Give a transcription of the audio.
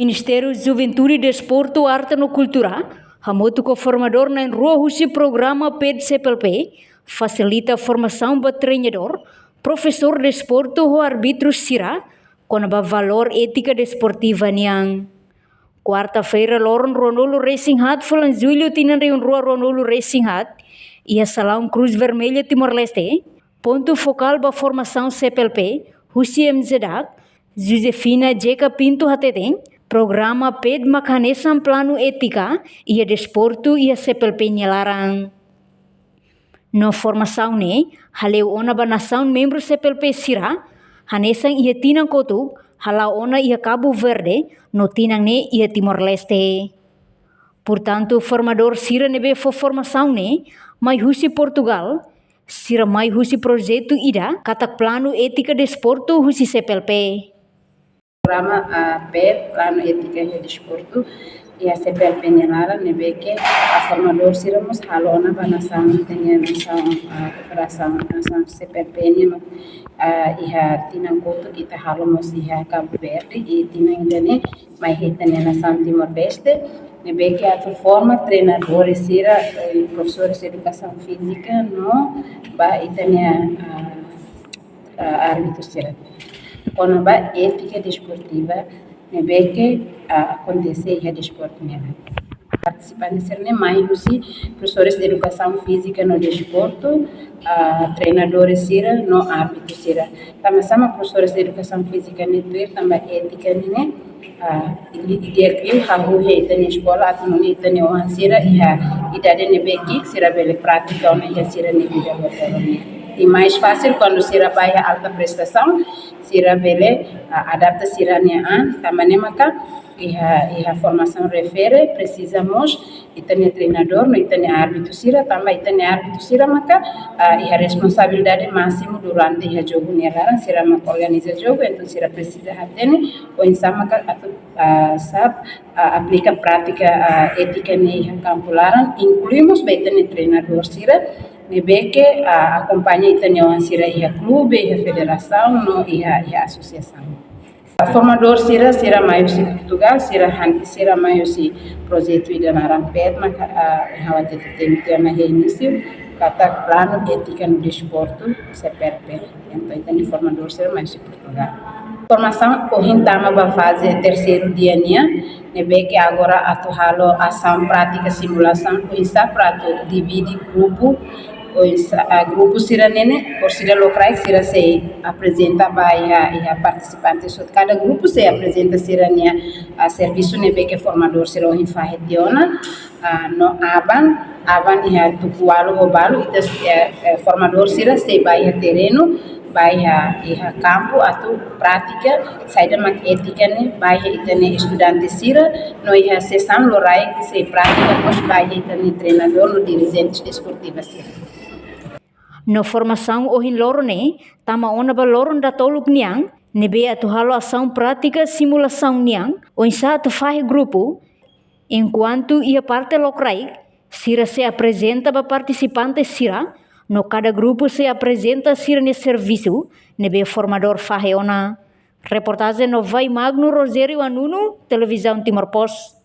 Ministério de Juventude, Desporto, Arte e Cultura, hamoto com formador na rua husi programa PED-CPLP, facilita a formação do treinador, professor de desporto ou árbitro Sira, com a valor ética desportiva niang. Quarta-feira, Loren Ronolo Racing Hat, Fulan Julho, tinan reun rua Ronolo Racing Hat, e a Salão Cruz Vermelha Timor-Leste, ponto focal da formação CPLP, Husi MZDAC, Josefina Jeca Pinto Hateten, programa PED Macanesam Plano Ética e a Desporto e a CPLP Nhelarang. Na formação, haleu ona ba nação membro CPLP Sira, hanesang ia tinang kotu, halau ona ia Cabo Verde, no tinang ia Timor-Leste. Portanto, formador Sira nebe for formação mai husi Portugal, Sira mai husi projeto ida, katak plano ética desporto husi CPLP. Programa PED, Plano Ética e Desporto, e a CPLP Nhelara, que a formador Siramos halona ba nação tenha nação cooperação nação CPLP e a tinang koto kita halomos e a Cabo Verde e tinang dane mai hitane nação Timor-Leste, que a forma treinadores Sira e professores de educação física no ba itane árbitro Sira. Quando a ética desportiva, que acontecer a desporto nela. Participantes serem mais professores de educação física no desporto, treinadores sira no árbitro sira. Também são professores de educação física no também ética dia que a rua está na escola, a não está na onde sira e a idade nebe que sira bela prática onde a sira nebe e mais fácil quando sira vai a alta prestação, sira bela adapta sira nia também maka e a formação refere precisamos e tem treinador no tem árbitro sira também tem árbitro sira maka e a responsabilidade máxima durante o jogo nela sira maka organiza jogo então sira precisa hatene ou em maka sabe aplica prática ética em campo laran incluímos bem tem treinador sira que acompanha Itanhão Sira e a clube, e a federação e a associação. A formador Sira maior se Portugal, Sira maior se projeto ida na Ramped, mas a tem na início, kata plano ética no desporto, CPLP. Então tem formador Sira maior se Portugal. Formação o hintama ba fase terceiro dia que agora atualo ação prática simulação o isa prato divide grupo grupo sira nene por sira locais sira se apresenta vai a participantes cada grupo se apresenta sira a serviço que formador sira o infahetiona no aban ia tukualo robalo e formador sira se vai a terreno vai a campo atu prática saída mak ética vai itane estudante sira no ia sessão lorai que se prática pos vai itane treinador no dirigente esportiva sira. Na formação o loro tama ona ba loro da toluk niang, nebe atu halo ação prática simulação niang, o insa atu fahe grupo, enquanto ia parte locrai, sira se apresenta ba participantes sira, no cada grupo se apresenta sira ne serviço, nebe formador fahe ona. Reportagem no Vai Magno Rosério Anuno, Televisão Timor-Post.